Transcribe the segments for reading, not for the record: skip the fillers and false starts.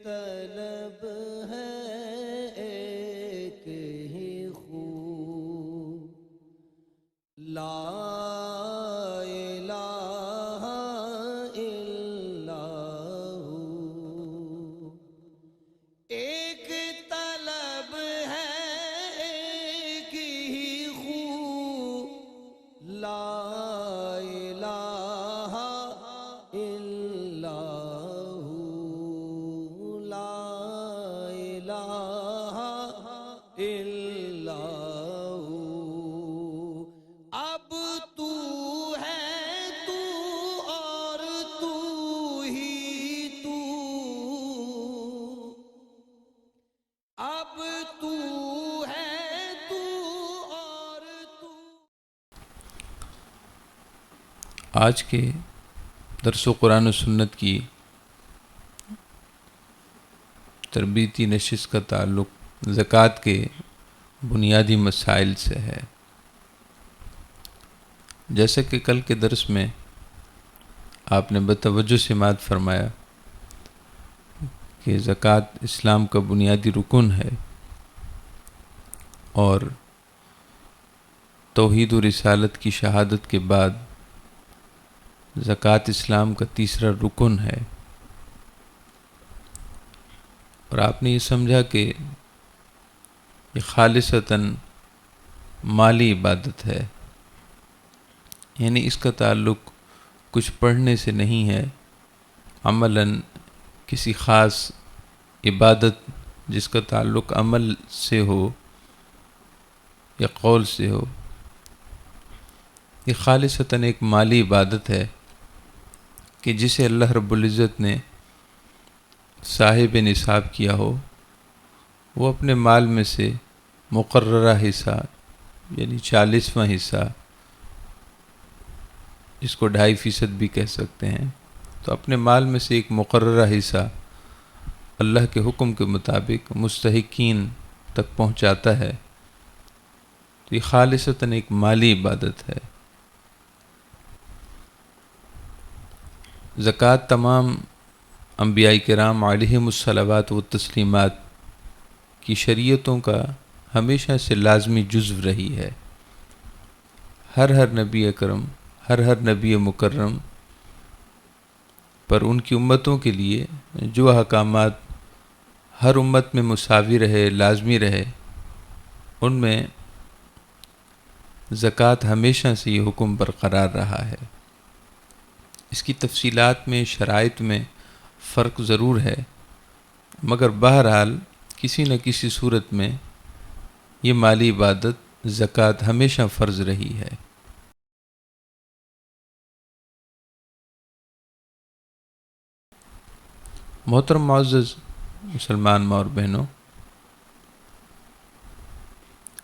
طلب ہے ایک ہی خو، لا الہ الا ہو۔ ایک طلب ہے ایک ہی خو، لا الہ الا ہو، لا الہ الا ہو۔ اب تو ہے تو اور تو ہی تو، اب تو ہے تو اور تو۔ آج کے درس و قرآن و سنت کی تربیتی نشست کا تعلق زکوٰۃ کے بنیادی مسائل سے ہے۔ جیسا کہ کل کے درس میں آپ نے بتوجہ سماعت فرمایا کہ زکوٰۃ اسلام کا بنیادی رکن ہے اور توحید و رسالت کی شہادت کے بعد زکوٰۃ اسلام کا تیسرا رکن ہے، اور آپ نے یہ سمجھا کہ یہ خالصتاً مالی عبادت ہے، یعنی اس کا تعلق کچھ پڑھنے سے نہیں ہے، عملاً کسی خاص عبادت جس کا تعلق عمل سے ہو یا قول سے ہو، یہ خالصتاً ایک مالی عبادت ہے کہ جسے اللہ رب العزت نے صاحب نصاب کیا ہو، وہ اپنے مال میں سے مقررہ حصہ یعنی 40واں حصہ، اس کو 2.5% بھی کہہ سکتے ہیں، تو اپنے مال میں سے ایک مقررہ حصہ اللہ کے حکم کے مطابق مستحقین تک پہنچاتا ہے، تو یہ خالصتاً ایک مالی عبادت ہے۔ زکوٰۃ تمام انبیاء کرام علیہم الصلوات و تسلیمات کی شریعتوں کا ہمیشہ سے لازمی جزو رہی ہے۔ ہر نبی اکرم، ہر نبی مکرم پر ان کی امتوں کے لیے جو احکامات ہر امت میں مساوی رہے، لازمی رہے، ان میں زکوٰۃ ہمیشہ سے یہ حکم برقرار رہا ہے۔ اس کی تفصیلات میں، شرائط میں فرق ضرور ہے، مگر بہرحال کسی نہ کسی صورت میں یہ مالی عبادت زکوٰۃ ہمیشہ فرض رہی ہے۔ محترم معزز مسلمان ماں اور بہنوں،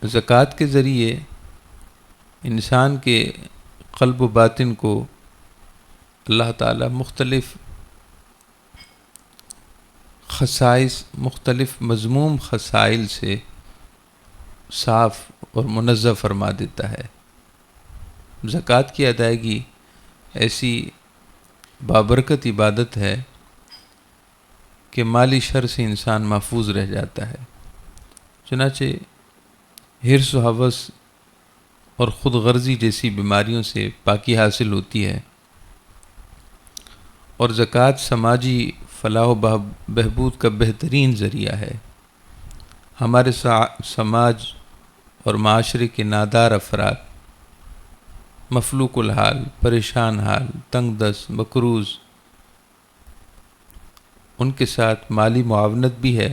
زکوٰۃ کے ذریعے انسان کے قلب و باطن کو اللہ تعالیٰ مختلف خصائص، مختلف مذموم خصائل سے صاف اور منزہ فرما دیتا ہے۔ زکوٰۃ کی ادائیگی ایسی بابرکت عبادت ہے کہ مالی شر سے انسان محفوظ رہ جاتا ہے۔ چنانچہ حرص و ہوس اور خود غرضی جیسی بیماریوں سے پاکی حاصل ہوتی ہے، اور زکوٰۃ سماجی فلاح و بہبود کا بہترین ذریعہ ہے۔ ہمارے سماج اور معاشرے کے نادار افراد، مفلوق الحال، پریشان حال، تنگ دست، مقروض، ان کے ساتھ مالی معاونت بھی ہے،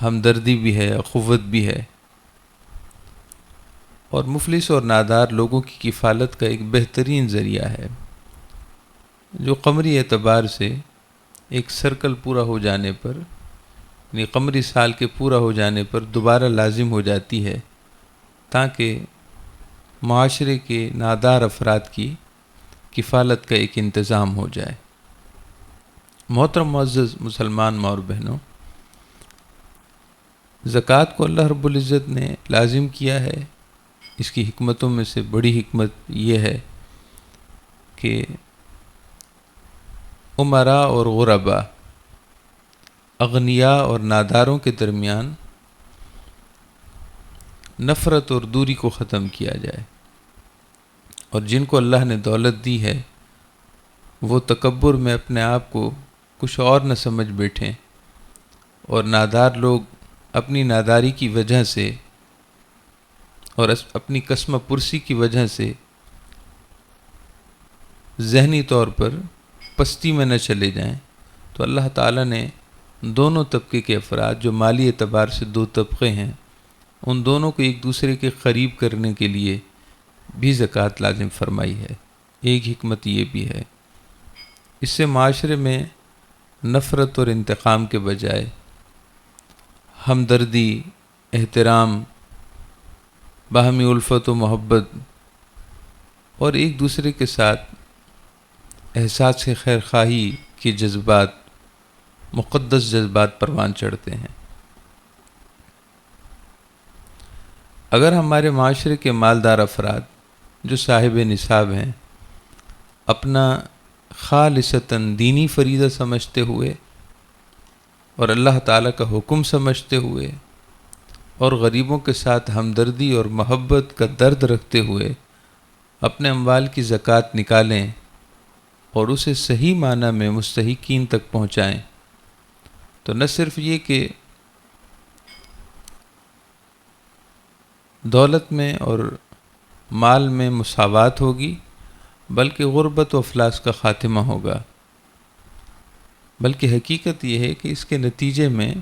ہمدردی بھی ہے، اخوت بھی ہے، اور مفلس اور نادار لوگوں کی کفالت کا ایک بہترین ذریعہ ہے، جو قمری اعتبار سے ایک سرکل پورا ہو جانے پر، یعنی قمری سال کے پورا ہو جانے پر دوبارہ لازم ہو جاتی ہے، تاکہ معاشرے کے نادار افراد کی کفالت کا ایک انتظام ہو جائے۔ محترم معزز مسلمان ماں اور بہنوں، زکوٰۃ کو اللہ رب العزت نے لازم کیا ہے، اس کی حکمتوں میں سے بڑی حکمت یہ ہے کہ امراء اور غرباء اغنیاء اور ناداروں کے درمیان نفرت اور دوری کو ختم کیا جائے، اور جن کو اللہ نے دولت دی ہے وہ تکبر میں اپنے آپ کو کچھ اور نہ سمجھ بیٹھیں، اور نادار لوگ اپنی ناداری کی وجہ سے اور اپنی قسمہ پرسی کی وجہ سے ذہنی طور پر پستی میں نہ چلے جائیں۔ تو اللہ تعالیٰ نے دونوں طبقے کے افراد، جو مالی اعتبار سے دو طبقے ہیں، ان دونوں کو ایک دوسرے کے قریب کرنے کے لیے بھی زکوٰۃ لازم فرمائی ہے۔ ایک حکمت یہ بھی ہے، اس سے معاشرے میں نفرت اور انتقام کے بجائے ہمدردی، احترام، باہمی الفت و محبت اور ایک دوسرے کے ساتھ احساس خیر خواہی کے جذبات، مقدس جذبات پروان چڑھتے ہیں۔ اگر ہمارے معاشرے کے مالدار افراد جو صاحب نصاب ہیں اپنا خالصتاً دینی فریضہ سمجھتے ہوئے اور اللہ تعالیٰ کا حکم سمجھتے ہوئے اور غریبوں کے ساتھ ہمدردی اور محبت کا درد رکھتے ہوئے اپنے اموال کی زکوٰۃ نکالیں اور اسے صحیح معنی میں مستحقین تک پہنچائیں، تو نہ صرف یہ کہ دولت میں اور مال میں مساوات ہوگی، بلکہ غربت و افلاس کا خاتمہ ہوگا۔ بلکہ حقیقت یہ ہے کہ اس کے نتیجے میں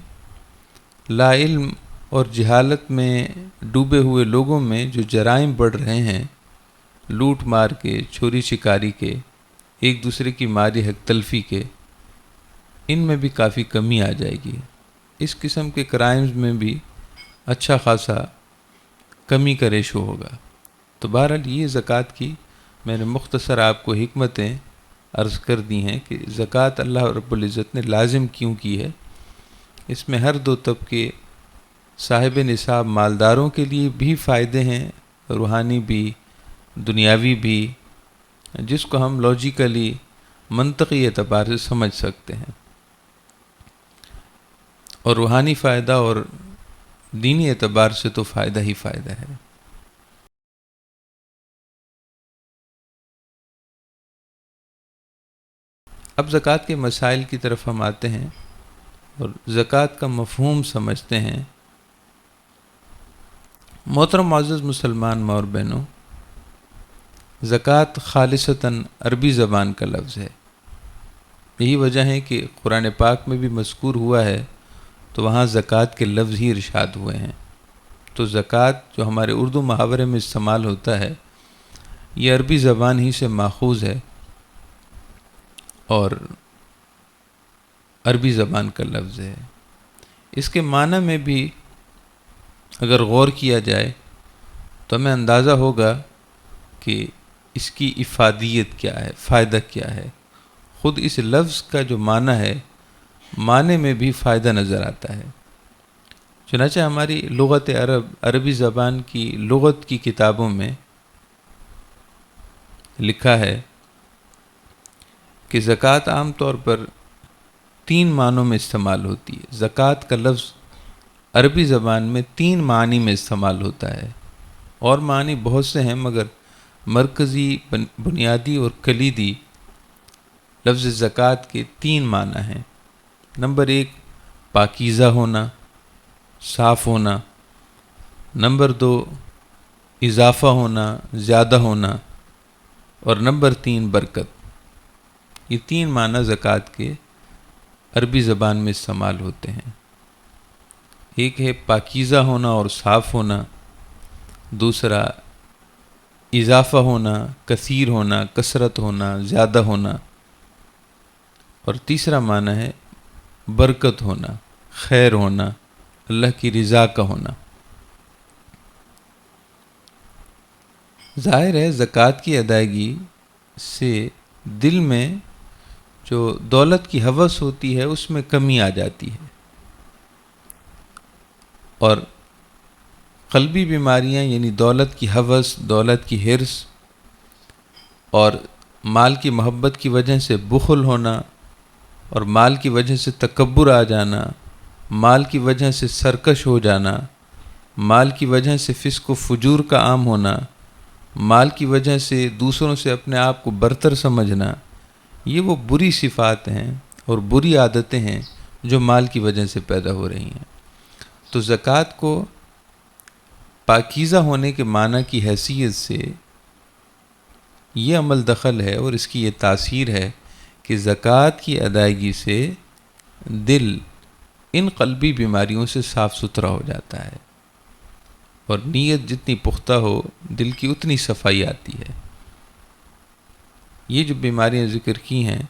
لا علم اور جہالت میں ڈوبے ہوئے لوگوں میں جو جرائم بڑھ رہے ہیں، لوٹ مار کے، چوری چکاری کے، ایک دوسرے کی مالی حق تلفی کے، ان میں بھی کافی کمی آ جائے گی۔ اس قسم کے کرائمز میں بھی اچھا خاصا کمی کا ریشو ہوگا۔ تو بہرحال یہ زکوٰۃ کی میں نے مختصر آپ کو حکمتیں عرض کر دی ہیں کہ زکوٰۃ اللہ رب العزت نے لازم کیوں کی ہے۔ اس میں ہر دو طبقے صاحب نصاب مالداروں کے لیے بھی فائدے ہیں، روحانی بھی، دنیاوی بھی، جس کو ہم لاجیکلی منطقی اعتبار سے سمجھ سکتے ہیں، اور روحانی فائدہ اور دینی اعتبار سے تو فائدہ ہی فائدہ ہے۔ اب زکوٰۃ کے مسائل کی طرف ہم آتے ہیں اور زکوٰۃ کا مفہوم سمجھتے ہیں۔ محترم معزز مسلمان ماں اور بہنوں، زکوٰۃ خالصتاً عربی زبان کا لفظ ہے۔ یہی وجہ ہے کہ قرآن پاک میں بھی مذکور ہوا ہے تو وہاں زکوٰۃ کے لفظ ہی ارشاد ہوئے ہیں۔ تو زکوٰۃ جو ہمارے اردو محاورے میں استعمال ہوتا ہے، یہ عربی زبان ہی سے ماخوذ ہے اور عربی زبان کا لفظ ہے۔ اس کے معنی میں بھی اگر غور کیا جائے تو ہمیں اندازہ ہوگا کہ اس کی افادیت کیا ہے، فائدہ کیا ہے۔ خود اس لفظ کا جو معنی ہے، معنی میں بھی فائدہ نظر آتا ہے۔ چنانچہ ہماری لغت عربی زبان کی لغت کی کتابوں میں لکھا ہے کہ زکوٰۃ عام طور پر 3 معنوں میں استعمال ہوتی ہے۔ زکوٰۃ کا لفظ عربی زبان میں 3 معنی میں استعمال ہوتا ہے، اور معنی بہت سے ہیں، مگر مرکزی، بنیادی اور کلیدی لفظ زکوٰۃ کے 3 معنی ہیں۔ نمبر 1 پاکیزہ ہونا، صاف ہونا۔ نمبر 2 اضافہ ہونا، زیادہ ہونا۔ اور نمبر 3 برکت۔ یہ 3 معنی زکوٰۃ کے عربی زبان میں استعمال ہوتے ہیں۔ ایک ہے پاکیزہ ہونا اور صاف ہونا، دوسرا اضافہ ہونا، کثیر ہونا، کثرت ہونا، زیادہ ہونا، اور تیسرا معنی ہے برکت ہونا، خیر ہونا، اللہ کی رضا کا ہونا۔ ظاہر ہے زکوٰۃ کی ادائیگی سے دل میں جو دولت کی ہوس ہوتی ہے اس میں کمی آ جاتی ہے، اور قلبی بیماریاں یعنی دولت کی ہوس، دولت کی حرص اور مال کی محبت کی وجہ سے بخل ہونا، اور مال کی وجہ سے تکبر آ جانا، مال کی وجہ سے سرکش ہو جانا، مال کی وجہ سے فسق و فجور کا عام ہونا، مال کی وجہ سے دوسروں سے اپنے آپ کو برتر سمجھنا، یہ وہ بری صفات ہیں اور بری عادتیں ہیں جو مال کی وجہ سے پیدا ہو رہی ہیں۔ تو زکوٰۃ کو پاکیزہ ہونے کے معنی کی حیثیت سے یہ عمل دخل ہے اور اس کی یہ تاثیر ہے کہ زکوٰۃ کی ادائیگی سے دل ان قلبی بیماریوں سے صاف ستھرا ہو جاتا ہے، اور نیت جتنی پختہ ہو دل کی اتنی صفائی آتی ہے۔ یہ جو بیماریاں ذکر کی ہیں،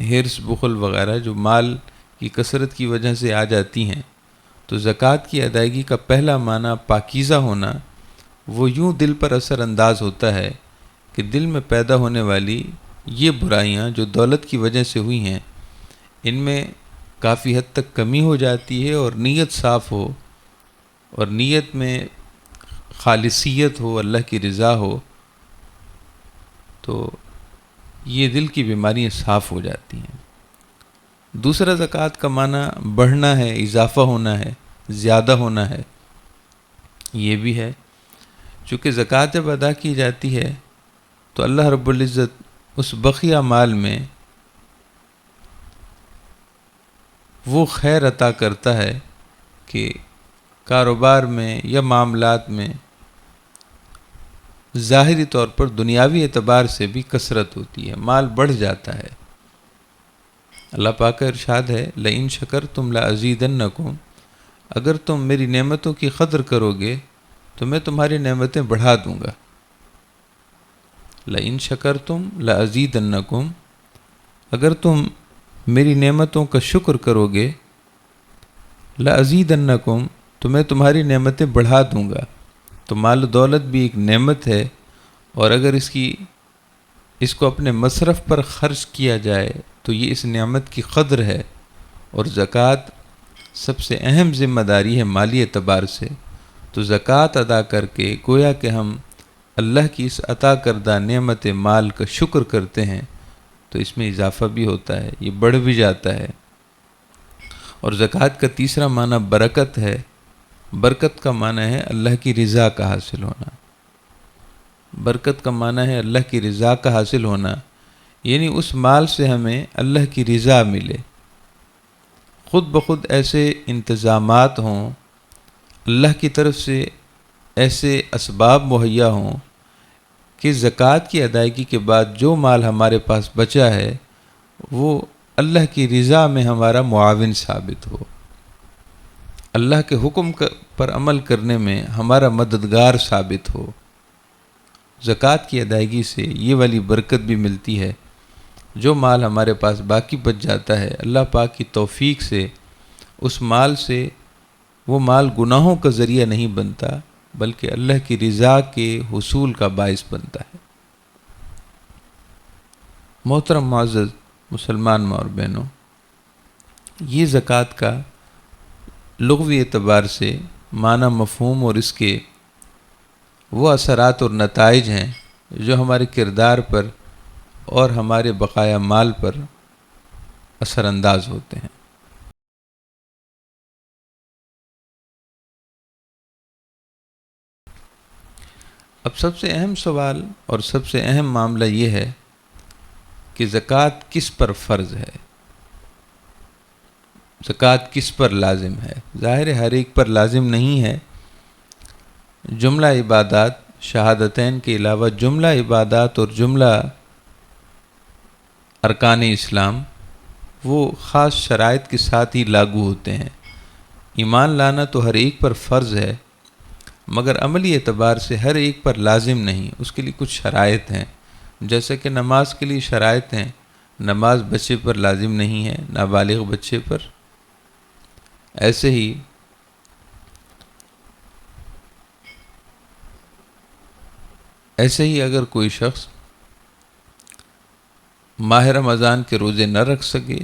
ہرس، بخل وغیرہ، جو مال کی کثرت کی وجہ سے آ جاتی ہیں، تو زکوٰۃ کی ادائیگی کا پہلا معنی پاکیزہ ہونا، وہ یوں دل پر اثر انداز ہوتا ہے کہ دل میں پیدا ہونے والی یہ برائیاں جو دولت کی وجہ سے ہوئی ہیں، ان میں کافی حد تک کمی ہو جاتی ہے، اور نیت صاف ہو اور نیت میں خالصیت ہو، اللہ کی رضا ہو، تو یہ دل کی بیماریاں صاف ہو جاتی ہیں۔ دوسرا زکوٰۃ کا معنی بڑھنا ہے، اضافہ ہونا ہے، زیادہ ہونا ہے، یہ بھی ہے۔ چونکہ زکوٰۃ جب ادا کی جاتی ہے تو اللہ رب العزت اس بقیہ مال میں وہ خیر عطا کرتا ہے کہ کاروبار میں یا معاملات میں ظاہری طور پر دنیاوی اعتبار سے بھی کثرت ہوتی ہے، مال بڑھ جاتا ہے۔ اللہ پاک کا ارشاد ہے، لئن شکرتم لازیدنکم، اگر تم میری نعمتوں کی قدر کرو گے تو میں تمہاری نعمتیں بڑھا دوں گا۔ لئن شکرتم لازیدنکم، اگر تم میری نعمتوں کا شکر کرو گے، لازیدنکم، تو میں تمہاری نعمتیں بڑھا دوں گا۔ تو مال و دولت بھی ایک نعمت ہے، اور اگر اس کو اپنے مصرف پر خرچ کیا جائے تو یہ اس نعمت کی قدر ہے، اور زکوٰۃ سب سے اہم ذمہ داری ہے مالی اعتبار سے۔ تو زکوٰۃ ادا کر کے گویا کہ ہم اللہ کی اس عطا کردہ نعمت مال کا شکر کرتے ہیں، تو اس میں اضافہ بھی ہوتا ہے، یہ بڑھ بھی جاتا ہے۔ اور زکوٰۃ کا تیسرا معنی برکت ہے۔ برکت کا معنی ہے اللہ کی رضا کا حاصل ہونا۔ برکت کا معنی ہے اللہ کی رضا کا حاصل ہونا، یعنی اس مال سے ہمیں اللہ کی رضا ملے، خود بخود ایسے انتظامات ہوں، اللہ کی طرف سے ایسے اسباب مہیا ہوں کہ زکوٰۃ کی ادائیگی کے بعد جو مال ہمارے پاس بچا ہے وہ اللہ کی رضا میں ہمارا معاون ثابت ہو، اللہ کے حکم پر عمل کرنے میں ہمارا مددگار ثابت ہو۔ زکوٰۃ کی ادائیگی سے یہ والی برکت بھی ملتی ہے، جو مال ہمارے پاس باقی بچ جاتا ہے، اللہ پاک کی توفیق سے اس مال سے وہ مال گناہوں کا ذریعہ نہیں بنتا، بلکہ اللہ کی رضا کے حصول کا باعث بنتا ہے۔ محترم معزز مسلمان ماں اور بہنوں، یہ زکوٰۃ کا لغوی اعتبار سے معنی، مفہوم اور اس کے وہ اثرات اور نتائج ہیں جو ہمارے کردار پر اور ہمارے بقایا مال پر اثر انداز ہوتے ہیں۔ اب سب سے اہم سوال اور سب سے اہم معاملہ یہ ہے کہ زکوٰۃ کس پر فرض ہے، زکوٰۃ کس پر لازم ہے؟ ظاہر ہے ہر ایک پر لازم نہیں ہے۔ جملہ عبادات، شہادتین کے علاوہ جملہ عبادات اور جملہ ارکان اسلام وہ خاص شرائط کے ساتھ ہی لاگو ہوتے ہیں۔ ایمان لانا تو ہر ایک پر فرض ہے، مگر عملی اعتبار سے ہر ایک پر لازم نہیں، اس کے لیے کچھ شرائط ہیں۔ جیسے کہ نماز کے لیے شرائط ہیں، نماز بچے پر لازم نہیں ہے، نابالغ بچے پر۔ ایسے ہی اگر کوئی شخص ماہ رمضان کے روزے نہ رکھ سکے،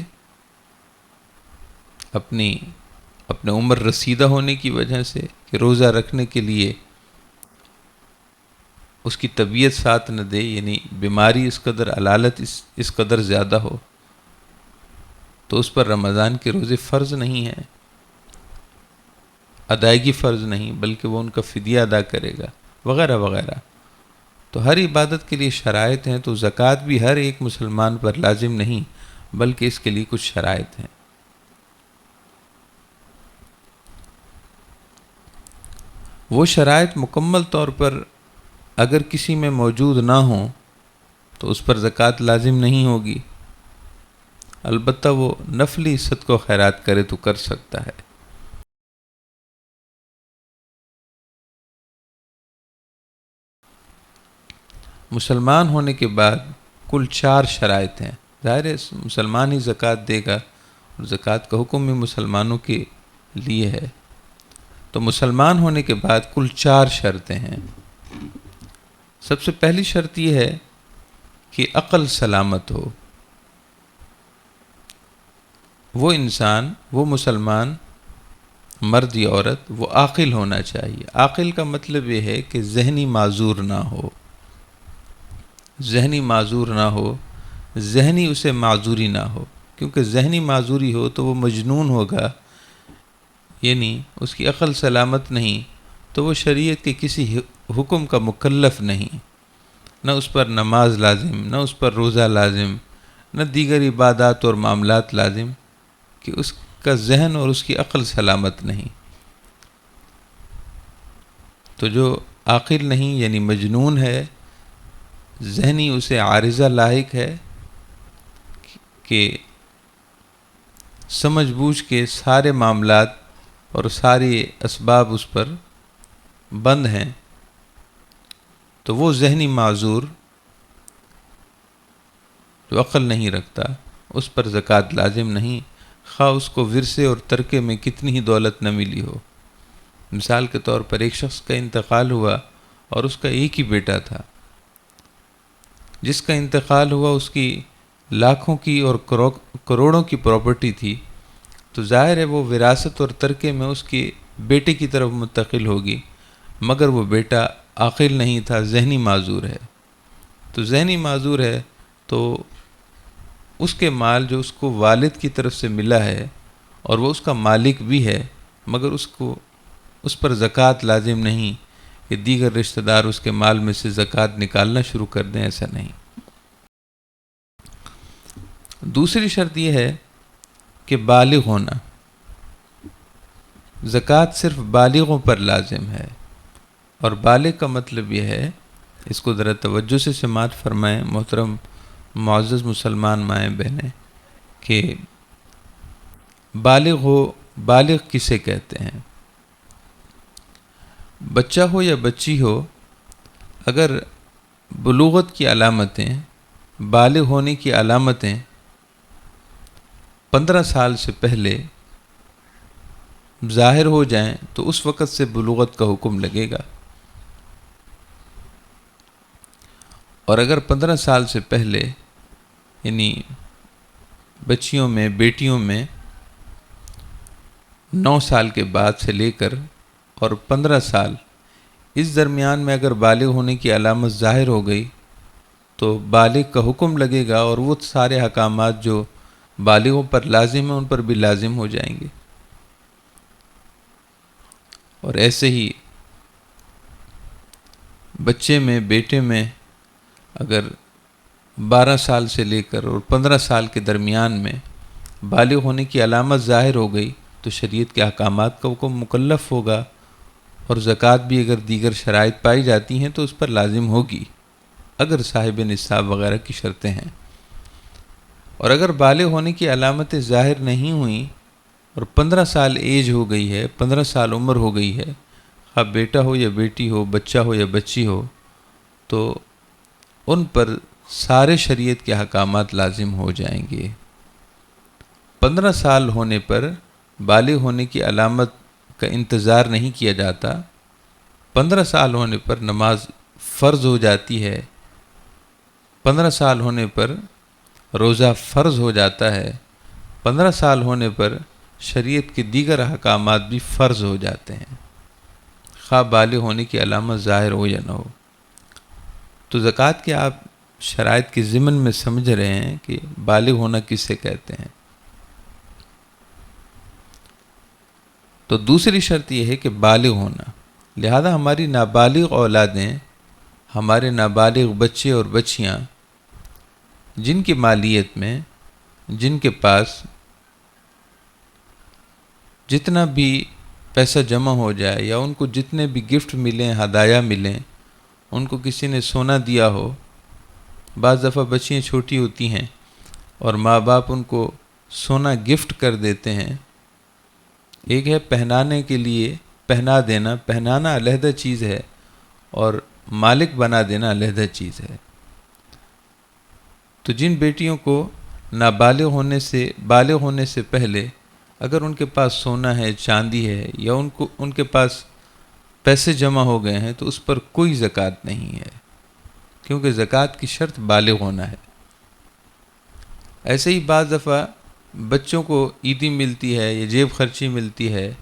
اپنے عمر رسیدہ ہونے کی وجہ سے کہ روزہ رکھنے کے لیے اس کی طبیعت ساتھ نہ دے، یعنی بیماری اس قدر، علالت اس قدر زیادہ ہو، تو اس پر رمضان کے روزے فرض نہیں ہیں، ادائیگی فرض نہیں، بلکہ وہ ان کا فدیہ ادا کرے گا وغیرہ وغیرہ۔ تو ہر عبادت کے لیے شرائط ہیں، تو زکوٰۃ بھی ہر ایک مسلمان پر لازم نہیں، بلکہ اس کے لیے کچھ شرائط ہیں۔ وہ شرائط مکمل طور پر اگر کسی میں موجود نہ ہوں تو اس پر زکوٰۃ لازم نہیں ہوگی، البتہ وہ نفلی صدقہ و خیرات کرے تو کر سکتا ہے۔ مسلمان ہونے کے بعد کل 4 شرائط ہیں۔ ظاہر ہے مسلمان ہی زکوٰۃ دے گا، اور زکوٰۃ کا حکم بھی مسلمانوں کے لیے ہے۔ تو مسلمان ہونے کے بعد کل 4 شرطیں ہیں۔ سب سے پہلی شرط یہ ہے کہ عقل سلامت ہو۔ وہ انسان، وہ مسلمان، مرد یا عورت، وہ عاقل ہونا چاہیے۔ عاقل کا مطلب یہ ہے کہ ذہنی معذور نہ ہو، ذہنی معذور نہ ہو، ذہنی اسے معذوری نہ ہو، کیونکہ ذہنی معذوری ہو تو وہ مجنون ہوگا، یعنی اس کی عقل سلامت نہیں، تو وہ شریعت کے کسی حکم کا مکلف نہیں، نہ اس پر نماز لازم، نہ اس پر روزہ لازم، نہ دیگر عبادات اور معاملات لازم، کہ اس کا ذہن اور اس کی عقل سلامت نہیں۔ تو جو عاقل نہیں یعنی مجنون ہے، ذہنی اسے عارضہ لاحق ہے کہ سمجھ بوجھ کے سارے معاملات اور سارے اسباب اس پر بند ہیں، تو وہ ذہنی معذور جو عقل نہیں رکھتا اس پر زکوٰۃ لازم نہیں، خواہ اس کو ورثے اور ترکے میں کتنی ہی دولت نہ ملی ہو۔ مثال کے طور پر ایک شخص کا انتقال ہوا اور اس کا ایک ہی بیٹا تھا، جس کا انتقال ہوا اس کی لاکھوں کی اور کروڑوں کی پراپرٹی تھی، تو ظاہر ہے وہ وراثت اور ترکے میں اس کے بیٹے کی طرف منتقل ہوگی، مگر وہ بیٹا عاقل نہیں تھا، ذہنی معذور ہے۔ تو ذہنی معذور ہے تو اس کے مال جو اس کو والد کی طرف سے ملا ہے اور وہ اس کا مالک بھی ہے، مگر اس پر زکوٰۃ لازم نہیں کہ دیگر رشتہ دار اس کے مال میں سے زکوٰۃ نکالنا شروع کر دیں، ایسا نہیں۔ دوسری شرط یہ ہے کہ بالغ ہونا۔ زکوٰۃ صرف بالغوں پر لازم ہے، اور بالغ کا مطلب یہ ہے، اس کو ذرا توجہ سے سماعت فرمائیں محترم معزز مسلمان مائیں بہنیں، کہ بالغ ہو، بالغ کسے کہتے ہیں؟ بچہ ہو یا بچی ہو، اگر بلوغت کی علامتیں، بالغ ہونے کی علامتیں 15 سال سے پہلے ظاہر ہو جائیں تو اس وقت سے بلوغت کا حکم لگے گا، اور اگر 15 سال سے پہلے یعنی بچیوں میں، بیٹیوں میں 9 سال کے بعد سے لے کر اور 15 سال اس درمیان میں اگر بالغ ہونے کی علامت ظاہر ہو گئی تو بالغ کا حکم لگے گا، اور وہ سارے احکامات جو بالغوں پر لازم ہیں ان پر بھی لازم ہو جائیں گے۔ اور ایسے ہی بچے میں، بیٹے میں اگر 12 سال سے لے کر اور 15 سال کے درمیان میں بالغ ہونے کی علامت ظاہر ہو گئی تو شریعت کے احکامات کا حکم مکلف ہوگا، اور زکوٰۃ بھی اگر دیگر شرائط پائی جاتی ہیں تو اس پر لازم ہوگی، اگر صاحب نصاب وغیرہ کی شرطیں ہیں۔ اور اگر بالغ ہونے کی علامتیں ظاہر نہیں ہوئیں اور 15 سال ایج ہو گئی ہے، 15 سال عمر ہو گئی ہے، خواہ بیٹا ہو یا بیٹی ہو، بچہ ہو یا بچی ہو، تو ان پر سارے شریعت کے احکامات لازم ہو جائیں گے۔ 15 سال ہونے پر بالغ ہونے کی علامت کا انتظار نہیں کیا جاتا، 15 سال ہونے پر نماز فرض ہو جاتی ہے، 15 سال ہونے پر روزہ فرض ہو جاتا ہے، 15 سال ہونے پر شریعت کے دیگر احکامات بھی فرض ہو جاتے ہیں، خواہ بالغ ہونے کی علامت ظاہر ہو یا نہ ہو۔ تو زکوٰۃ کے آپ شرائط کے ضمن میں سمجھ رہے ہیں کہ بالغ ہونا کسے کہتے ہیں۔ تو دوسری شرط یہ ہے کہ بالغ ہونا. لہذا ہماری نابالغ اولادیں، ہمارے نابالغ بچے اور بچیاں جن کی مالیت میں، جن کے پاس جتنا بھی پیسہ جمع ہو جائے یا ان کو جتنے بھی گفٹ ملیں، ہدایہ ملیں، ان کو کسی نے سونا دیا ہو. بعض دفعہ بچیاں چھوٹی ہوتی ہیں اور ماں باپ ان کو سونا گفٹ کر دیتے ہیں. ایک ہے پہنانے کے لیے پہنا دینا، پہنانا علیحدہ چیز ہے اور مالک بنا دینا علیحدہ چیز ہے. تو جن بیٹیوں کو نابالغ ہونے سے، بالغ ہونے سے پہلے اگر ان کے پاس سونا ہے، چاندی ہے، یا ان کے پاس پیسے جمع ہو گئے ہیں تو اس پر کوئی زکوٰۃ نہیں ہے، کیونکہ زکوٰۃ کی شرط بالغ ہونا ہے. ایسے ہی بعض دفعہ بچوں کو عیدی ملتی ہے یا جیب خرچی ملتی ہے،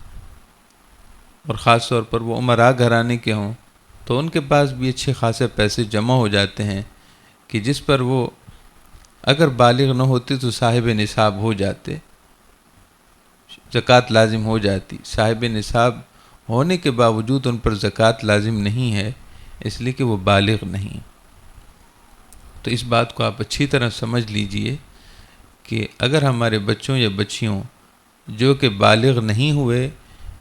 اور خاص طور پر وہ امراء گھرانے کے ہوں تو ان کے پاس بھی اچھے خاصے پیسے جمع ہو جاتے ہیں کہ جس پر وہ اگر بالغ نہ ہوتے تو صاحب نصاب ہو جاتے، زکوٰۃ لازم ہو جاتی. صاحب نصاب ہونے کے باوجود ان پر زکوٰۃ لازم نہیں ہے، اس لیے کہ وہ بالغ نہیں. تو اس بات کو آپ اچھی طرح سمجھ لیجئے کہ اگر ہمارے بچوں یا بچیوں جو کہ بالغ نہیں ہوئے،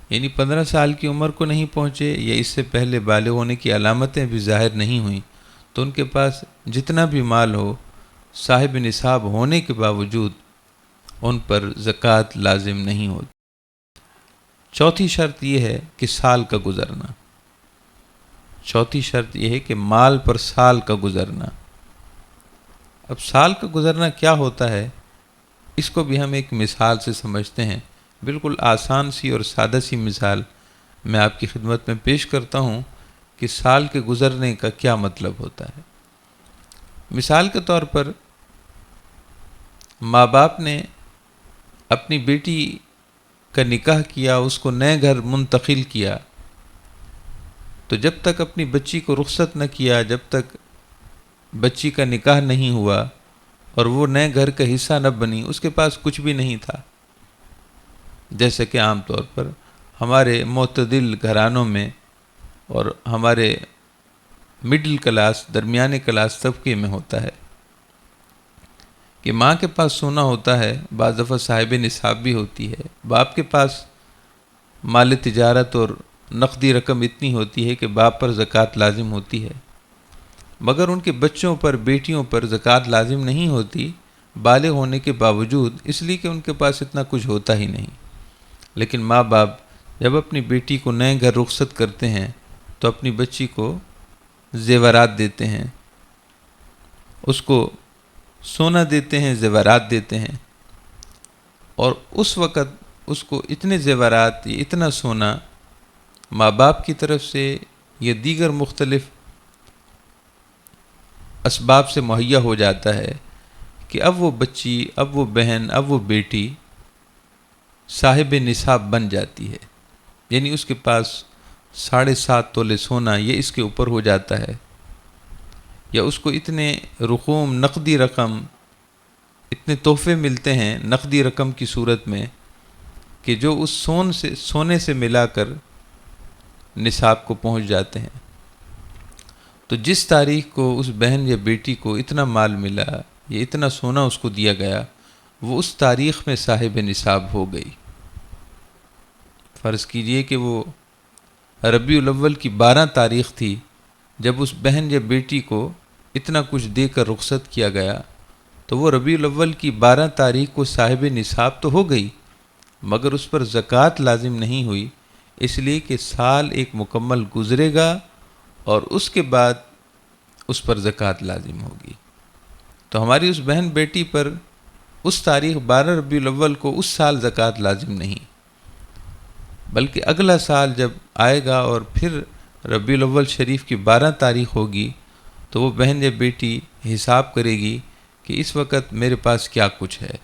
یعنی 15 سال کی عمر کو نہیں پہنچے یا اس سے پہلے بالغ ہونے کی علامتیں بھی ظاہر نہیں ہوئیں، تو ان کے پاس جتنا بھی مال ہو، صاحب نصاب ہونے کے باوجود ان پر زکوٰۃ لازم نہیں ہوتی. چوتھی شرط یہ ہے کہ سال کا گزرنا. چوتھی شرط یہ ہے کہ مال پر سال کا گزرنا. اب سال کا گزرنا کیا ہوتا ہے، اس کو بھی ہم ایک مثال سے سمجھتے ہیں. بالکل آسان سی اور سادہ سی مثال میں آپ کی خدمت میں پیش کرتا ہوں کہ سال کے گزرنے کا کیا مطلب ہوتا ہے. مثال کے طور پر ماں باپ نے اپنی بیٹی کا نکاح کیا، اس کو نئے گھر منتقل کیا، تو جب تک اپنی بچی کو رخصت نہ کیا، جب تک بچی کا نکاح نہیں ہوا اور وہ نئے گھر کا حصہ نہ بنی، اس کے پاس کچھ بھی نہیں تھا. جیسے کہ عام طور پر ہمارے معتدل گھرانوں میں اور ہمارے مڈل کلاس، درمیانے کلاس طبقے میں ہوتا ہے کہ ماں کے پاس سونا ہوتا ہے، بعض دفعہ صاحب نصاب بھی ہوتی ہے، باپ کے پاس مال تجارت اور نقدی رقم اتنی ہوتی ہے کہ باپ پر زکوٰۃ لازم ہوتی ہے، مگر ان کے بچوں پر، بیٹیوں پر زکوٰۃ لازم نہیں ہوتی بالغ ہونے کے باوجود، اس لیے کہ ان کے پاس اتنا کچھ ہوتا ہی نہیں. لیکن ماں باپ جب اپنی بیٹی کو نئے گھر رخصت کرتے ہیں تو اپنی بچی کو زیورات دیتے ہیں، اس کو سونا دیتے ہیں، زیورات دیتے ہیں، اور اس وقت اس کو اتنے زیورات، اتنا سونا ماں باپ کی طرف سے یا دیگر مختلف اسباب سے مہیا ہو جاتا ہے کہ اب وہ بچی، اب وہ بہن، اب وہ بیٹی صاحب نصاب بن جاتی ہے. یعنی اس کے پاس 7.5 تولے سونا یہ اس کے اوپر ہو جاتا ہے، یا اس کو اتنے رقوم، نقدی رقم، اتنے تحفے ملتے ہیں نقدی رقم کی صورت میں کہ جو اس سونے سے ملا کر نصاب کو پہنچ جاتے ہیں. تو جس تاریخ کو اس بہن یا بیٹی کو اتنا مال ملا یا اتنا سونا اس کو دیا گیا، وہ اس تاریخ میں صاحب نصاب ہو گئی. فرض کیجئے کہ وہ ربیع الاول کی 12 تاریخ تھی جب اس بہن یا بیٹی کو اتنا کچھ دے کر رخصت کیا گیا، تو وہ ربیع الاول کی 12 تاریخ کو صاحب نصاب تو ہو گئی، مگر اس پر زکوٰۃ لازم نہیں ہوئی، اس لیے کہ سال ایک مکمل گزرے گا اور اس کے بعد اس پر زکوٰۃ لازم ہوگی. تو ہماری اس بہن بیٹی پر اس تاریخ 12 ربیع الاول کو اس سال زکوٰۃ لازم نہیں، بلکہ اگلا سال جب آئے گا اور پھر ربیع الاول شریف کی 12 تاریخ ہوگی تو وہ بہن یا بیٹی حساب کرے گی کہ اس وقت میرے پاس کیا کچھ ہے،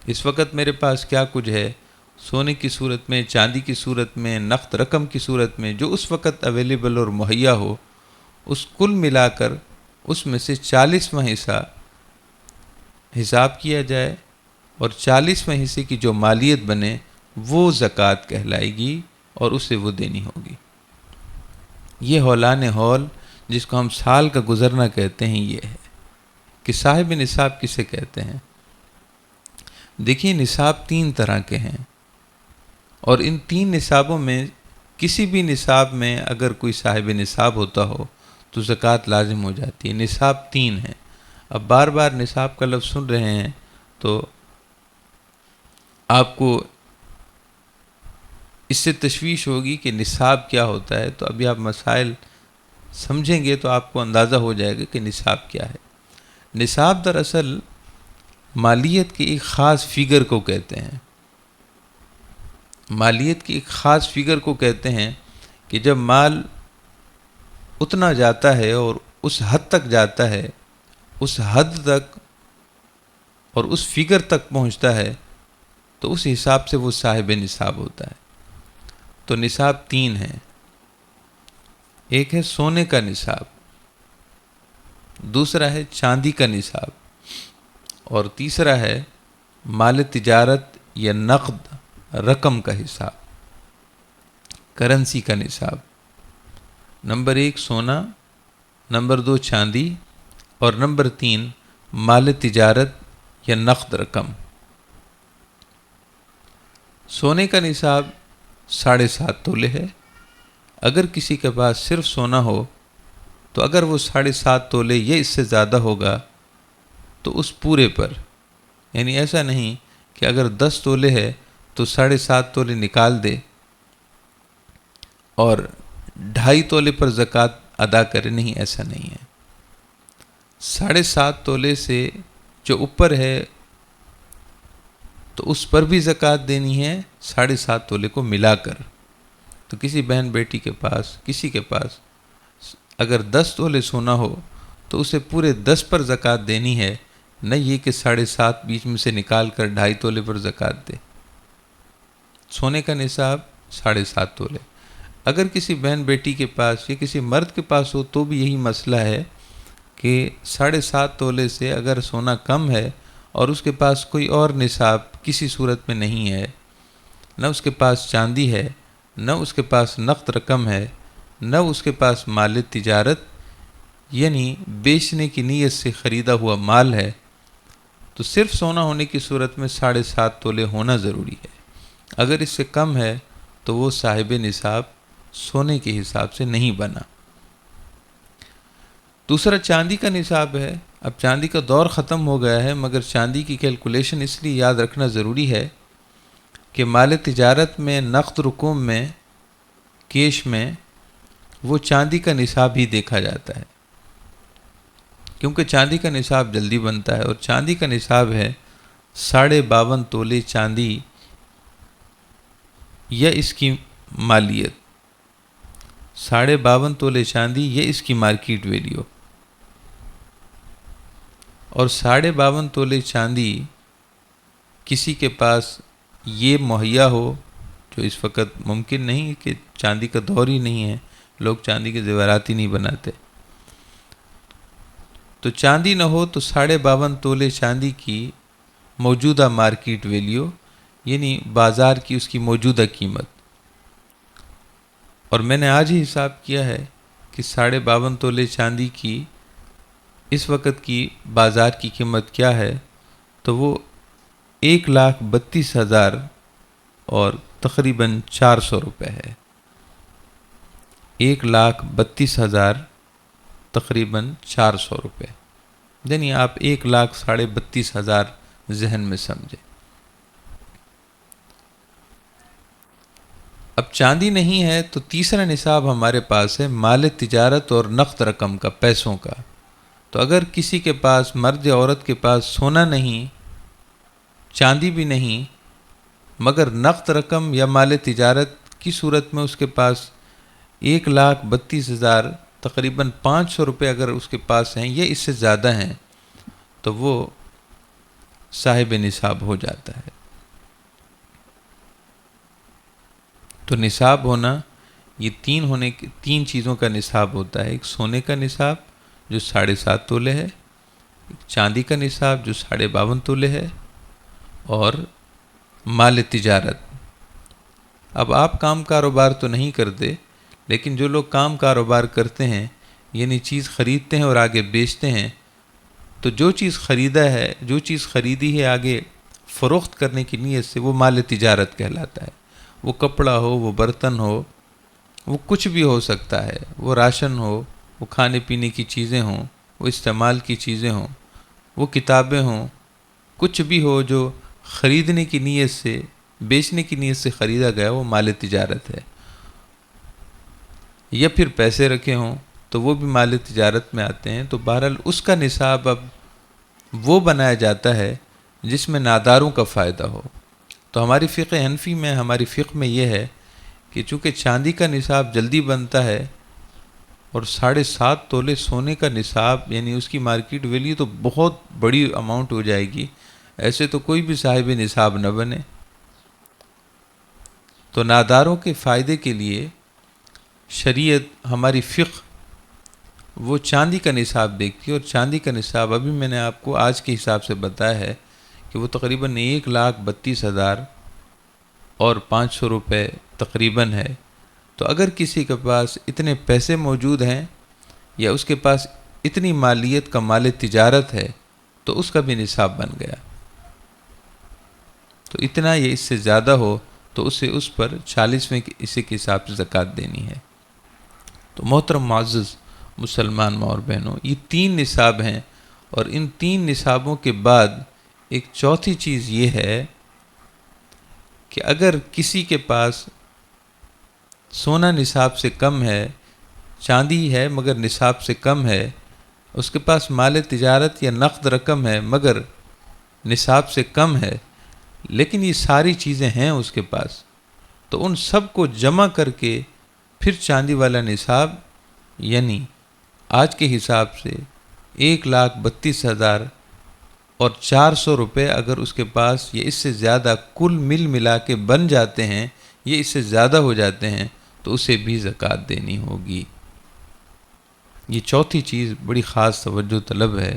اس وقت میرے پاس کیا کچھ ہے، سونے کی صورت میں، چاندی کی صورت میں، نقد رقم کی صورت میں، جو اس وقت اویلیبل اور مہیا ہو، اس کل ملا کر اس میں سے 40واں حصہ حساب کیا جائے، اور 40ویں حصے کی جو مالیت بنے وہ زکوٰۃ کہلائے گی اور اسے وہ دینی ہوگی۔ یہ ہولان ہول جس کو ہم سال کا گزرنا کہتے ہیں یہ ہے کہ صاحب نصاب کسے کہتے ہیں۔ دیکھیے نصاب 3 طرح کے ہیں، اور ان 3 نصابوں میں کسی بھی نصاب میں اگر کوئی صاحب نصاب ہوتا ہو تو زکوٰۃ لازم ہو جاتی ہے۔ نصاب 3 ہیں۔ اب بار بار نصاب کا لفظ سن رہے ہیں تو آپ کو اس سے تشویش ہوگی کہ نصاب کیا ہوتا ہے، تو ابھی آپ مسائل سمجھیں گے تو آپ کو اندازہ ہو جائے گا کہ نصاب کیا ہے۔ نصاب دراصل مالیت کی ایک خاص فگر کو کہتے ہیں۔ مالیت کی ایک خاص فگر کو کہتے ہیں کہ جب مال اتنا جاتا ہے اور اس حد تک جاتا ہے، اس حد تک اور اس فگر تک پہنچتا ہے، تو اس حساب سے وہ صاحب نصاب ہوتا ہے۔ تو نصاب 3 ہیں۔ ایک ہے سونے کا نصاب، دوسرا ہے چاندی کا نصاب، اور تیسرا ہے مال تجارت یا نقد رقم کا حساب، کرنسی کا نصاب۔ نمبر 1 سونا، نمبر 2 چاندی، اور نمبر 3 مال تجارت یا نقد رقم۔ سونے کا نصاب 7.5 تولے ہے۔ اگر کسی کے پاس صرف سونا ہو تو اگر وہ 7.5 تولے یا اس سے زیادہ ہوگا تو اس پورے پر، یعنی ایسا نہیں کہ اگر 10 تولے ہے تو 7.5 تولے نکال دے اور 2.5 تولے پر زکوٰۃ ادا کرے، نہیں، ایسا نہیں ہے۔ 7.5 تولے سے جو اوپر ہے تو اس پر بھی زکوٰۃ دینی ہے 7.5 تولے کو ملا کر۔ تو کسی بہن بیٹی کے پاس، کسی کے پاس اگر 10 تولے سونا ہو تو اسے پورے 10 پر زکوٰۃ دینی ہے، نہ یہ کہ 7.5 بیچ میں سے نکال کر 2.5 تولے پر زکوٰۃ دے۔ سونے کا نصاب 7.5 تولے۔ اگر کسی بہن بیٹی کے پاس یا کسی مرد کے پاس ہو تو بھی یہی مسئلہ ہے کہ 7.5 تولے سے اگر سونا کم ہے اور اس کے پاس کوئی اور نصاب کسی صورت میں نہیں ہے، نہ اس کے پاس چاندی ہے، نہ اس کے پاس نقد رقم ہے، نہ اس کے پاس مال تجارت یعنی بیچنے کی نیت سے خریدا ہوا مال ہے، تو صرف سونا ہونے کی صورت میں 7.5 تولے ہونا ضروری ہے۔ اگر اس سے کم ہے تو وہ صاحب نصاب سونے کے حساب سے نہیں بنا۔ دوسرا چاندی کا نصاب ہے۔ اب چاندی کا دور ختم ہو گیا ہے، مگر چاندی کی کیلکولیشن اس لیے یاد رکھنا ضروری ہے کہ مال تجارت میں، نقد رقوم میں، کیش میں وہ چاندی کا نصاب ہی دیکھا جاتا ہے، کیونکہ چاندی کا نصاب جلدی بنتا ہے، اور چاندی کا نصاب ہے 52.5 تولے چاندی یا اس کی مالیت، 52.5 تولے چاندی یا اس کی مارکیٹ ویلیو۔ اور 52.5 تولے چاندی کسی کے پاس یہ مہیا ہو، جو اس وقت ممکن نہیں کہ چاندی کا دور ہی نہیں ہے، لوگ چاندی کے زیورات ہی نہیں بناتے، تو چاندی نہ ہو تو 52.5 تولے چاندی کی موجودہ مارکیٹ ویلیو یعنی بازار کی اس کی موجودہ قیمت، اور میں نے آج ہی حساب کیا ہے کہ 52.5 تولے چاندی کی اس وقت کی بازار کی قیمت کیا ہے، تو وہ 1,32,000 اور تقریباً 400 روپے ہے۔ 1,32,000 تقریباً 400 روپے، یعنی آپ 1,32,000 ذہن میں سمجھیں۔ اب چاندی نہیں ہے تو تیسرا نصاب ہمارے پاس ہے مال تجارت اور نقد رقم کا، پیسوں کا۔ تو اگر کسی کے پاس، مرد یا عورت کے پاس سونا نہیں، چاندی بھی نہیں، مگر نقد رقم یا مال تجارت کی صورت میں اس کے پاس 1,32,000 تقریباً 500 روپے اگر اس کے پاس ہیں یا اس سے زیادہ ہیں، تو وہ صاحب نصاب ہو جاتا ہے۔ تو نصاب ہونا یہ 3 چیزوں کا نصاب ہوتا ہے۔ ایک سونے کا نصاب جو 7.5 تولے ہے، ایک چاندی کا نصاب جو 52.5 تولے ہے، اور مال تجارت اب آپ کام کاروبار تو نہیں کرتے، لیکن جو لوگ کام کاروبار کرتے ہیں یعنی چیز خریدتے ہیں اور آگے بیچتے ہیں، تو جو چیز خریدا ہے، جو چیز خریدی ہے آگے فروخت کرنے کی نیت سے، وہ مال تجارت کہلاتا ہے۔ وہ کپڑا ہو، وہ برتن ہو، وہ کچھ بھی ہو سکتا ہے، وہ راشن ہو، وہ کھانے پینے کی چیزیں ہوں، وہ استعمال کی چیزیں ہوں، وہ کتابیں ہوں، کچھ بھی ہو جو خریدنے کی نیت سے، بیچنے کی نیت سے خریدا گیا، وہ مال تجارت ہے۔ یا پھر پیسے رکھے ہوں تو وہ بھی مال تجارت میں آتے ہیں۔ تو بہرحال اس کا نصاب اب وہ بنایا جاتا ہے جس میں ناداروں کا فائدہ ہو۔ تو ہماری فقہ حنفی میں، ہماری فقہ میں یہ ہے کہ چونکہ چاندی کا نصاب جلدی بنتا ہے اور 7.5 تولے سونے کا نصاب یعنی اس کی مارکیٹ ویلیو تو بہت بڑی اماؤنٹ ہو جائے گی، ایسے تو کوئی بھی صاحب نصاب نہ بنے۔ تو ناداروں کے فائدے کے لیے شریعت، ہماری فقہ، وہ چاندی کا نصاب دیکھتی ہے، اور چاندی کا نصاب ابھی میں نے آپ کو آج کے حساب سے بتایا ہے کہ وہ تقریباً 1,32,000 اور 500 روپے تقریباً ہے۔ تو اگر کسی کے پاس اتنے پیسے موجود ہیں یا اس کے پاس اتنی مالیت کا مال تجارت ہے تو اس کا بھی نصاب بن گیا۔ تو اتنا یا اس سے زیادہ ہو تو اسے اس پر 40ویں حصے کے حساب سے زکوٰۃ دینی ہے۔ تو محترم معزز مسلمان ماں اور بہنوں، یہ 3 نصاب ہیں، اور ان 3 نصابوں کے بعد ایک چوتھی چیز یہ ہے کہ اگر کسی کے پاس سونا نصاب سے کم ہے، چاندی ہے مگر نصاب سے کم ہے، اس کے پاس مال تجارت یا نقد رقم ہے مگر نصاب سے کم ہے، لیکن یہ ساری چیزیں ہیں اس کے پاس، تو ان سب کو جمع کر کے پھر چاندی والا نصاب یعنی آج کے حساب سے 1,32,000 اور 400 روپے اگر اس کے پاس یا اس سے زیادہ کل ملا کے بن جاتے ہیں، یہ اس سے زیادہ ہو جاتے ہیں، تو اسے بھی زکوٰۃ دینی ہوگی۔ یہ چوتھی چیز بڑی خاص توجہ طلب ہے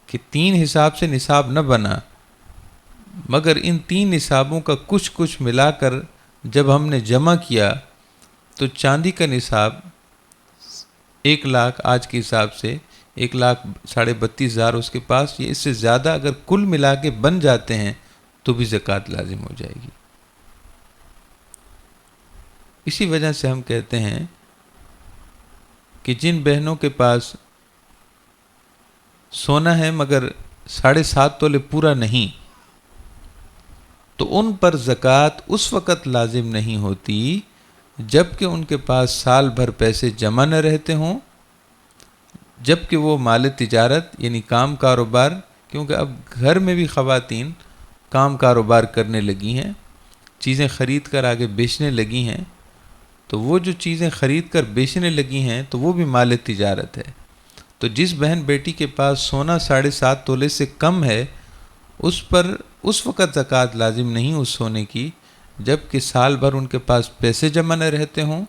کہ 3 حساب سے نصاب نہ بنا، مگر ان 3 نصابوں کا کچھ ملا کر جب ہم نے جمع کیا تو چاندی کا نصاب 1 لاکھ آج کے حساب سے 1,32,000 اس کے پاس، یہ اس سے زیادہ اگر کل ملا کے بن جاتے ہیں تو بھی زکوٰۃ لازم ہو جائے گی۔ اسی وجہ سے ہم کہتے ہیں کہ جن بہنوں کے پاس سونا ہے مگر 7.5 تولے پورا نہیں، تو ان پر زکوٰۃ اس وقت لازم نہیں ہوتی جب کہ ان کے پاس سال بھر پیسے جمع نہ رہتے ہوں، جب کہ وہ مال تجارت یعنی کام کاروبار، کیونکہ اب گھر میں بھی خواتین کام کاروبار کرنے لگی ہیں، چیزیں خرید کر آگے بیچنے لگی ہیں، تو وہ جو چیزیں خرید کر بیچنے لگی ہیں تو وہ بھی مال تجارت ہے۔ تو جس بہن بیٹی کے پاس سونا 7.5 تولے سے کم ہے، اس پر اس وقت زکوٰۃ لازم نہیں اس سونے کی جب کہ سال بھر ان کے پاس پیسے جمع نہ رہتے ہوں،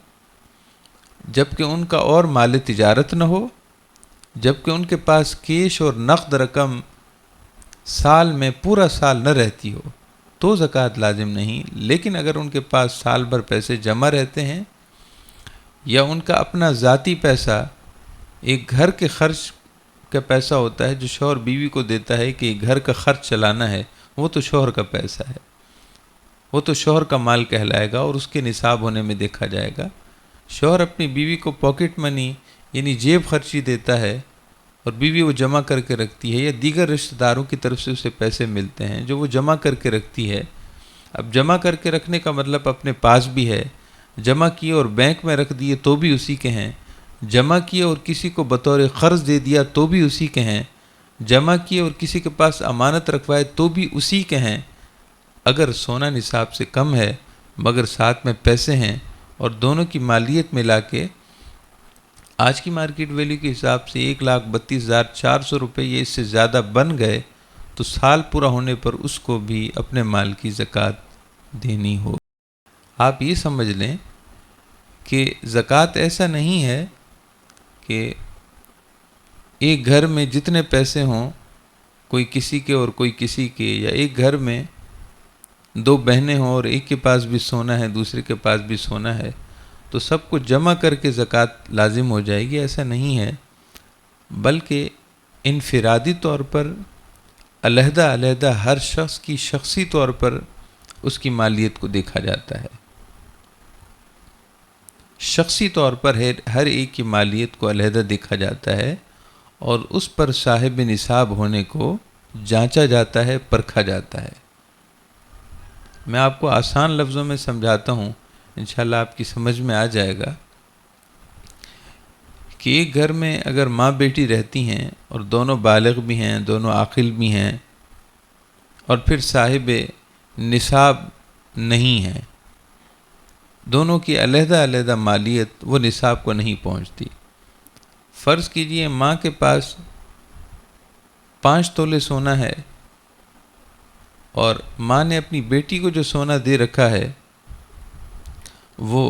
جب کہ ان کا اور مال تجارت نہ ہو، جب کہ ان کے پاس کیش اور نقد رقم سال میں پورا سال نہ رہتی ہو، تو زکوٰۃ لازم نہیں۔ لیکن اگر ان کے پاس سال بھر پیسے جمع رہتے ہیں یا ان کا اپنا ذاتی پیسہ، ایک گھر کے خرچ کا پیسہ ہوتا ہے جو شوہر بیوی کو دیتا ہے کہ گھر کا خرچ چلانا ہے، وہ تو شوہر کا پیسہ ہے، وہ تو شوہر کا مال کہلائے گا اور اس کے نصاب ہونے میں دیکھا جائے گا۔ شوہر اپنی بیوی کو پاکٹ منی یعنی جیب خرچی دیتا ہے اور بیوی وہ جمع کر کے رکھتی ہے، یا دیگر رشتہ داروں کی طرف سے اسے پیسے ملتے ہیں جو وہ جمع کر کے رکھتی ہے۔ اب جمع کر کے رکھنے کا مطلب اپنے پاس بھی ہے، جمع کیے اور بینک میں رکھ دیے تو بھی اسی کے ہیں، جمع کیے اور کسی کو بطور قرض دے دیا تو بھی اسی کے ہیں، جمع کیے اور کسی کے پاس امانت رکھوائے تو بھی اسی کے ہیں۔ اگر سونا نصاب سے کم ہے مگر ساتھ میں پیسے ہیں اور دونوں کی مالیت ملا کے آج کی مارکیٹ ویلیو کے حساب سے 1,32,400 روپے یہ اس سے زیادہ بن گئے، تو سال پورا ہونے پر اس کو بھی اپنے مال کی زکوٰۃ دینی ہو۔ آپ یہ سمجھ لیں کہ زکوٰۃ ایسا نہیں ہے کہ ایک گھر میں جتنے پیسے ہوں کوئی کسی کے اور کوئی کسی کے، یا ایک گھر میں دو بہنیں ہوں اور ایک کے پاس بھی سونا ہے دوسرے کے پاس بھی سونا ہے تو سب کو جمع کر کے زکوٰۃ لازم ہو جائے گی، ایسا نہیں ہے، بلکہ انفرادی طور پر علیحدہ علیحدہ ہر شخص کی شخصی طور پر اس کی مالیت کو دیکھا جاتا ہے، شخصی طور پر ہر ایک کی مالیت کو علیحدہ دیکھا جاتا ہے اور اس پر صاحب نصاب ہونے کو جانچا جاتا ہے، پرکھا جاتا ہے۔ میں آپ کو آسان لفظوں میں سمجھاتا ہوں، انشاءاللہ آپ کی سمجھ میں آ جائے گا کہ ایک گھر میں اگر ماں بیٹی رہتی ہیں اور دونوں بالغ بھی ہیں، دونوں عاقل بھی ہیں، اور پھر صاحب نصاب نہیں ہے، دونوں کی علیحدہ علیحدہ مالیت وہ نصاب کو نہیں پہنچتی۔ فرض کیجئے ماں کے پاس 5 تولے سونا ہے اور ماں نے اپنی بیٹی کو جو سونا دے رکھا ہے وہ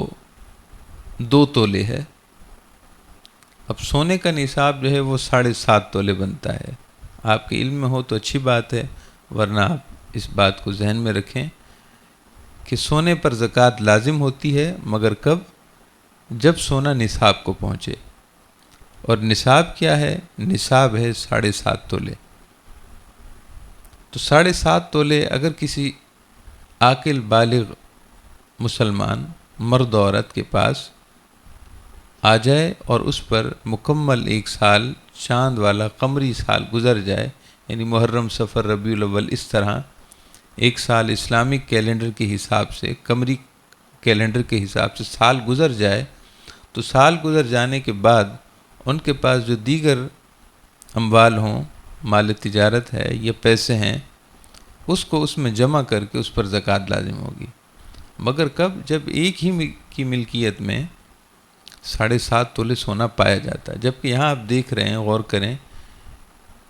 2 تولے ہے، اب سونے کا نصاب جو ہے وہ 7.5 تولے بنتا ہے۔ آپ کے علم میں ہو تو اچھی بات ہے، ورنہ آپ اس بات کو ذہن میں رکھیں کہ سونے پر زکوٰۃ لازم ہوتی ہے، مگر کب؟ جب سونا نصاب کو پہنچے، اور نصاب کیا ہے؟ نصاب ہے 7.5 تولے۔ تو 7.5 تولے اگر کسی عاقل بالغ مسلمان مرد عورت کے پاس آ جائے اور اس پر مکمل 1 سال چاند والا قمری سال گزر جائے، یعنی محرم، صفر، ربیع الاول، اس طرح 1 سال اسلامک کیلنڈر کے حساب سے، قمری کیلنڈر کے حساب سے سال گزر جائے، تو سال گزر جانے کے بعد ان کے پاس جو دیگر اموال ہوں، مال تجارت ہے یا پیسے ہیں، اس کو اس میں جمع کر کے اس پر زکوٰۃ لازم ہوگی، مگر کب؟ جب ایک ہی کی ملکیت میں 7.5 تولے سونا پایا جاتا ہے۔ جبکہ یہاں آپ دیکھ رہے ہیں، غور کریں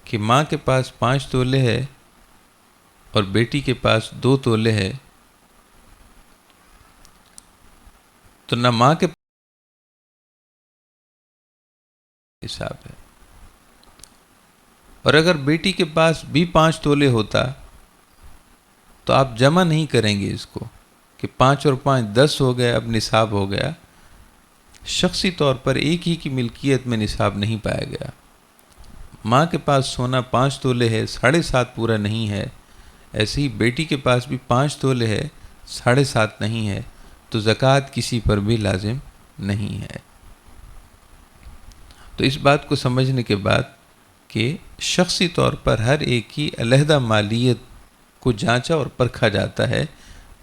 کہ ماں کے پاس 5 تولے ہے اور بیٹی کے پاس 2 تولے ہے، تو نہ ماں کے حساب ہے، اور اگر بیٹی کے پاس بھی 5 تولے ہوتا تو آپ جمع نہیں کریں گے اس کو کہ 5 اور 5 10 ہو گئے، اب نصاب ہو گیا۔ شخصی طور پر ایک ہی کی ملکیت میں نصاب نہیں پایا گیا، ماں کے پاس سونا 5 تولے ہے، 7.5 پورا نہیں ہے، ایسے ہی بیٹی کے پاس بھی 5 تولے ہے، 7.5 نہیں ہے، تو زکوٰۃ کسی پر بھی لازم نہیں ہے۔ تو اس بات کو سمجھنے کے بعد کہ شخصی طور پر ہر ایک کی علیحدہ مالیت کو جانچا اور پرکھا جاتا ہے،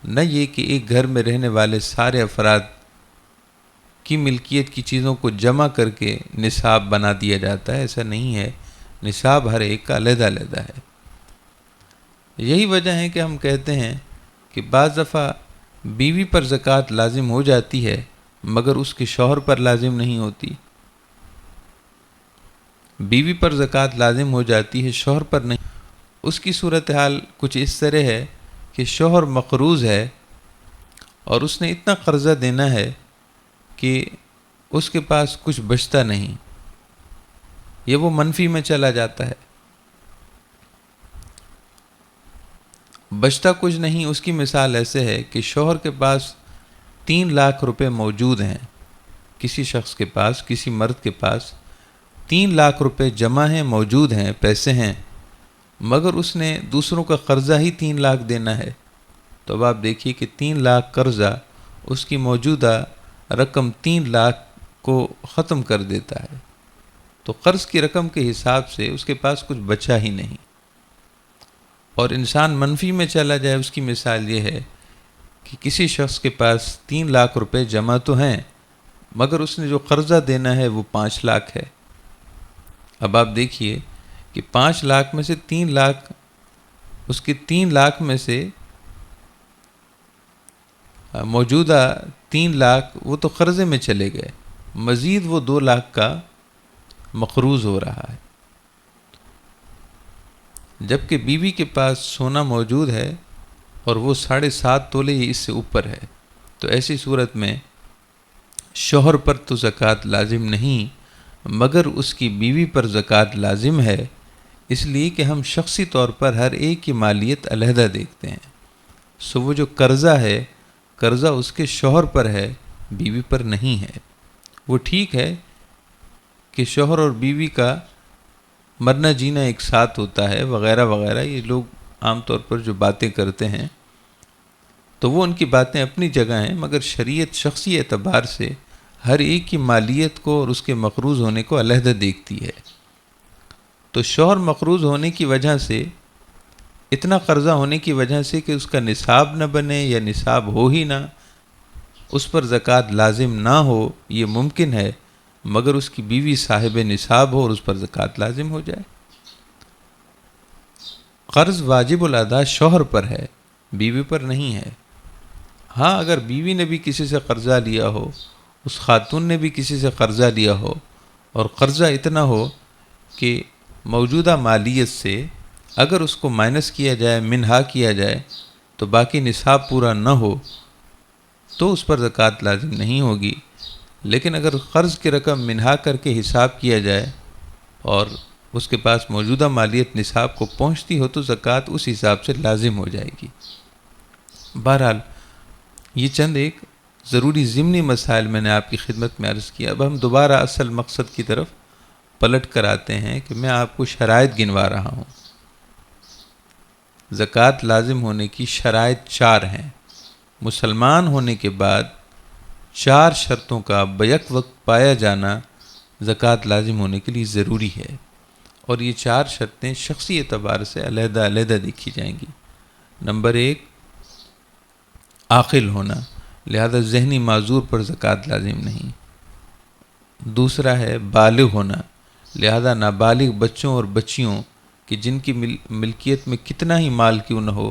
نہ یہ کہ ایک گھر میں رہنے والے سارے افراد کی ملکیت کی چیزوں کو جمع کر کے نصاب بنا دیا جاتا ہے، ایسا نہیں ہے، نصاب ہر ایک کا علیحدہ علیحدہ ہے۔ یہی وجہ ہے کہ ہم کہتے ہیں کہ بعض دفعہ بیوی پر زکوٰۃ لازم ہو جاتی ہے مگر اس کے شوہر پر لازم نہیں ہوتی، بیوی پر زکوٰۃ لازم ہو جاتی ہے، شوہر پر نہیں۔ اس کی صورتحال کچھ اس طرح ہے کہ شوہر مقروض ہے اور اس نے اتنا قرضہ دینا ہے کہ اس کے پاس کچھ بچتا نہیں، یہ وہ منفی میں چلا جاتا ہے، بچتا کچھ نہیں۔ اس کی مثال ایسے ہے کہ شوہر کے پاس 3 لاکھ روپے موجود ہیں، کسی شخص کے پاس، کسی مرد کے پاس 3 لاکھ روپے جمع ہیں، موجود ہیں، پیسے ہیں، مگر اس نے دوسروں کا قرضہ ہی 3 لاکھ دینا ہے، تو اب آپ دیکھیے کہ 3 لاکھ قرضہ اس کی موجودہ رقم 3 لاکھ کو ختم کر دیتا ہے، تو قرض کی رقم کے حساب سے اس کے پاس کچھ بچا ہی نہیں۔ اور انسان منفی میں چلا جائے، اس کی مثال یہ ہے کہ کسی شخص کے پاس 3 لاکھ روپے جمع تو ہیں مگر اس نے جو قرضہ دینا ہے وہ 5 لاکھ ہے۔ اب آپ دیکھیے کہ 5 لاکھ میں سے 3 لاکھ، اس کے 3 لاکھ میں سے موجودہ 3 لاکھ وہ تو قرضے میں چلے گئے، مزید وہ 2 لاکھ کا مقروض ہو رہا ہے، جبکہ بیوی کے پاس سونا موجود ہے اور وہ 7.5 تولے ہی اس سے اوپر ہے، تو ایسی صورت میں شوہر پر تو زکوٰۃ لازم نہیں مگر اس کی بیوی پر زکوٰۃ لازم ہے، اس لیے کہ ہم شخصی طور پر ہر ایک کی مالیت علیحدہ دیکھتے ہیں۔ سو وہ جو قرضہ ہے، قرضہ اس کے شوہر پر ہے، بیوی پر نہیں ہے۔ وہ ٹھیک ہے کہ شوہر اور بیوی کا مرنا جینا ایک ساتھ ہوتا ہے وغیرہ وغیرہ، یہ لوگ عام طور پر جو باتیں کرتے ہیں تو وہ ان کی باتیں اپنی جگہ ہیں، مگر شریعت شخصی اعتبار سے ہر ایک کی مالیت کو اور اس کے مقروض ہونے کو علیحدہ دیکھتی ہے۔ تو شوہر مقروض ہونے کی وجہ سے، اتنا قرضہ ہونے کی وجہ سے کہ اس کا نصاب نہ بنے یا نصاب ہو ہی نہ، اس پر زکوٰۃ لازم نہ ہو، یہ ممکن ہے، مگر اس کی بیوی صاحب نصاب ہو اور اس پر زکوٰۃ لازم ہو جائے۔ قرض واجب الادا شوہر پر ہے، بیوی پر نہیں ہے۔ ہاں اگر بیوی نے بھی کسی سے قرضہ لیا ہو، اس خاتون نے بھی کسی سے قرضہ لیا ہو، اور قرضہ اتنا ہو کہ موجودہ مالیت سے اگر اس کو مائنس کیا جائے، منہا کیا جائے تو باقی نصاب پورا نہ ہو، تو اس پر زکوٰۃ لازم نہیں ہوگی۔ لیکن اگر قرض کی رقم منہا کر کے حساب کیا جائے اور اس کے پاس موجودہ مالیت نصاب کو پہنچتی ہو تو زکوٰۃ اس حساب سے لازم ہو جائے گی۔ بہرحال یہ چند ایک ضروری ضمنی مسائل میں نے آپ کی خدمت میں عرض کیا۔ اب ہم دوبارہ اصل مقصد کی طرف پلٹ کر آتے ہیں کہ میں آپ کو شرائط گنوا رہا ہوں۔ زکوٰۃ لازم ہونے کی شرائط 4 ہیں۔ مسلمان ہونے کے بعد 4 شرطوں کا بیک وقت پایا جانا زکوٰۃ لازم ہونے کے لیے ضروری ہے، اور یہ 4 شرطیں شخصی اعتبار سے علیحدہ علیحدہ دیکھی جائیں گی۔ نمبر 1، عاقل ہونا، لہذا ذہنی معذور پر زکوٰۃ لازم نہیں۔ دوسرا ہے بالغ ہونا، لہذا نابالغ بچوں اور بچیوں کہ جن کی ملکیت میں کتنا ہی مال کیوں نہ ہو،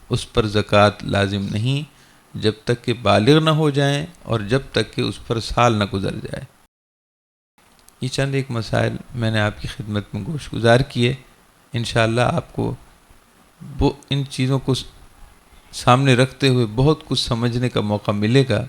اس پر زکوٰۃ لازم نہیں جب تک کہ بالغ نہ ہو جائیں اور جب تک کہ اس پر سال نہ گزر جائے۔ یہ چند ایک مسائل میں نے آپ کی خدمت میں گوش گزار کیے۔ انشاءاللہ آپ کو ان چیزوں کو سامنے رکھتے ہوئے بہت کچھ سمجھنے کا موقع ملے گا۔